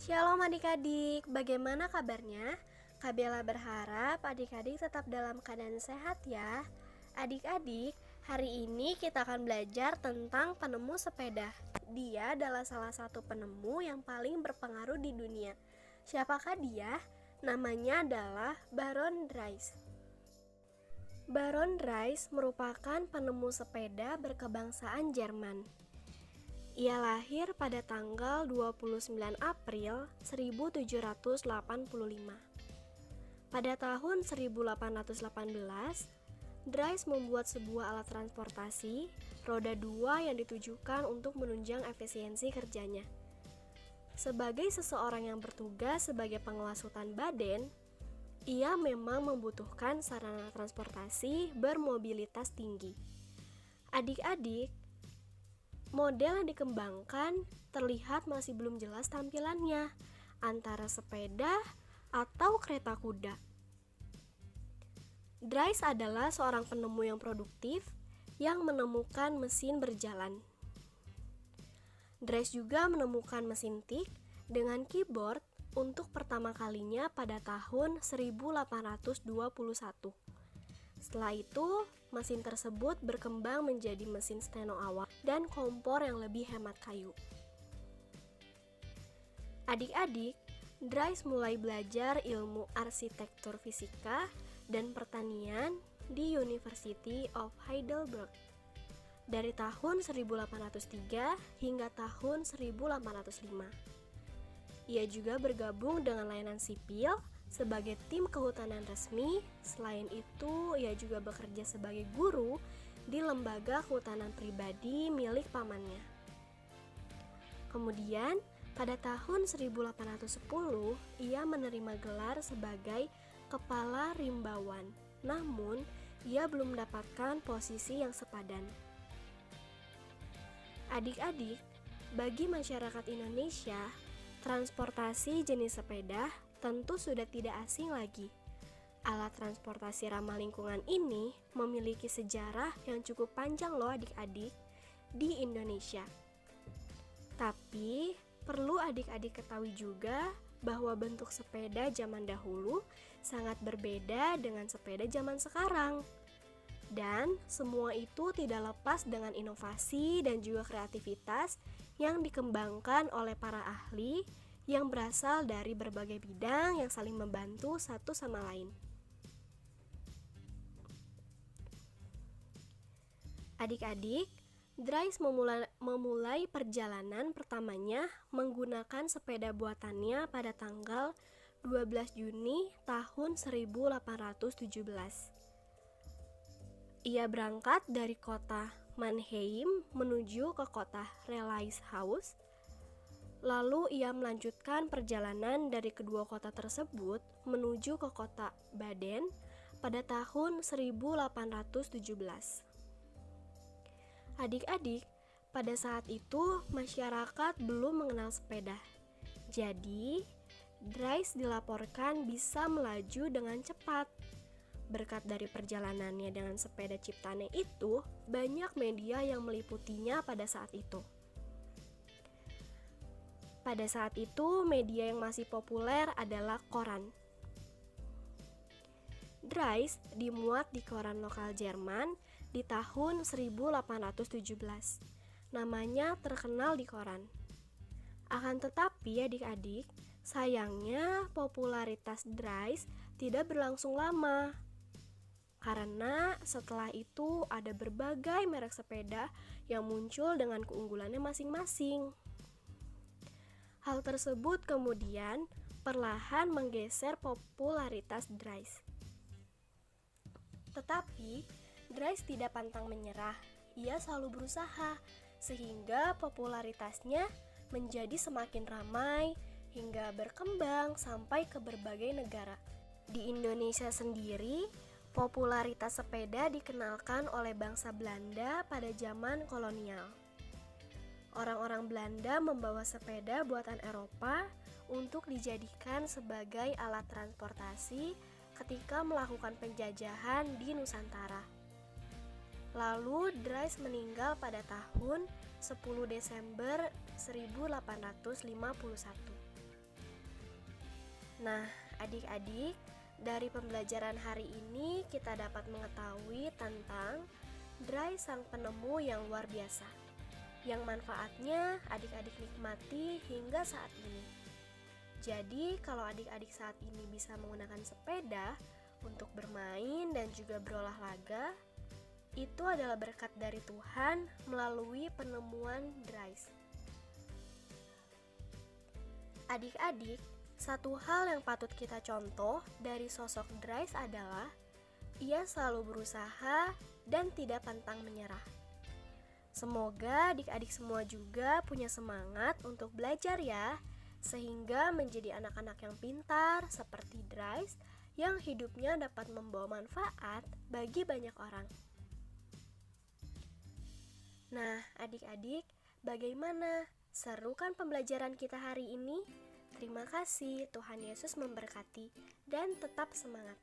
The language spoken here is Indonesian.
Shalom adik-adik, bagaimana kabarnya? Kak Bella berharap adik-adik tetap dalam keadaan sehat ya. Adik-adik, hari ini kita akan belajar tentang penemu sepeda. Dia adalah salah satu penemu yang paling berpengaruh di dunia. Siapakah dia? Namanya adalah Baron Drais. Baron Drais merupakan penemu sepeda berkebangsaan Jerman. Ia lahir pada tanggal 29 April 1785. Pada tahun 1818, Drais membuat sebuah alat transportasi roda 2 yang ditujukan untuk menunjang efisiensi kerjanya. Sebagai seseorang yang bertugas sebagai pengawas hutan Baden, ia memang membutuhkan sarana transportasi bermobilitas tinggi. Adik-adik, model yang dikembangkan terlihat masih belum jelas tampilannya, antara sepeda atau kereta kuda. Drais adalah seorang penemu yang produktif yang menemukan mesin berjalan. Drais juga menemukan mesin tik dengan keyboard untuk pertama kalinya pada tahun 1821. Setelah itu, mesin tersebut berkembang menjadi mesin steno awal dan kompor yang lebih hemat kayu. Adik-adik, Drais mulai belajar ilmu arsitektur fisika dan pertanian di University of Heidelberg dari tahun 1803 hingga tahun 1805. Ia juga bergabung dengan layanan sipil sebagai tim kehutanan resmi. Selain itu, ia juga bekerja sebagai guru di lembaga kehutanan pribadi milik pamannya. Kemudian, pada tahun 1810, ia menerima gelar sebagai kepala rimbawan. Namun, ia belum mendapatkan posisi yang sepadan. Adik-adik, bagi masyarakat Indonesia, transportasi jenis sepeda tentu sudah tidak asing lagi. Alat transportasi ramah lingkungan ini memiliki sejarah yang cukup panjang loh adik-adik di Indonesia. Tapi perlu adik-adik ketahui juga bahwa bentuk sepeda zaman dahulu sangat berbeda dengan sepeda zaman sekarang. Dan semua itu tidak lepas dengan inovasi dan juga kreativitas yang dikembangkan oleh para ahli yang berasal dari berbagai bidang yang saling membantu satu sama lain. Adik-adik, Drais memulai perjalanan pertamanya menggunakan sepeda buatannya pada tanggal 12 Juni tahun 1817. Ia berangkat dari kota Mannheim menuju ke kota Relishaus. Lalu ia melanjutkan perjalanan dari kedua kota tersebut menuju ke kota Baden pada tahun 1817. Adik-adik, pada saat itu masyarakat belum mengenal sepeda. Jadi, Drais dilaporkan bisa melaju dengan cepat. Berkat dari perjalanannya dengan sepeda ciptaannya itu, banyak media yang meliputinya pada saat itu. Pada saat itu, media yang masih populer adalah koran. Drais dimuat di koran lokal Jerman di tahun 1817. Namanya terkenal di koran. Akan tetapi adik-adik, sayangnya popularitas Drais tidak berlangsung lama. Karena setelah itu ada berbagai merek sepeda yang muncul dengan keunggulannya masing-masing. Hal tersebut kemudian perlahan menggeser popularitas Drais. Tetapi Drais tidak pantang menyerah. Ia selalu berusaha sehingga popularitasnya menjadi semakin ramai hingga berkembang sampai ke berbagai negara. Di Indonesia sendiri, popularitas sepeda dikenalkan oleh bangsa Belanda pada zaman kolonial. Orang-orang Belanda membawa sepeda buatan Eropa untuk dijadikan sebagai alat transportasi ketika melakukan penjajahan di Nusantara. Lalu Drais meninggal pada tahun 10 Desember 1851. Nah, adik-adik, dari pembelajaran hari ini kita dapat mengetahui tentang Dry sang penemu yang luar biasa, yang manfaatnya adik-adik nikmati hingga saat ini. Jadi, kalau adik-adik saat ini bisa menggunakan sepeda untuk bermain dan juga berolahraga, itu adalah berkat dari Tuhan melalui penemuan Dries. Adik-adik, satu hal yang patut kita contoh dari sosok Dries adalah ia selalu berusaha dan tidak pantang menyerah. Semoga adik-adik semua juga punya semangat untuk belajar ya, sehingga menjadi anak-anak yang pintar seperti Dries yang hidupnya dapat membawa manfaat bagi banyak orang. Nah, adik-adik, bagaimana? Seru kan pembelajaran kita hari ini? Terima kasih, Tuhan Yesus memberkati dan tetap semangat.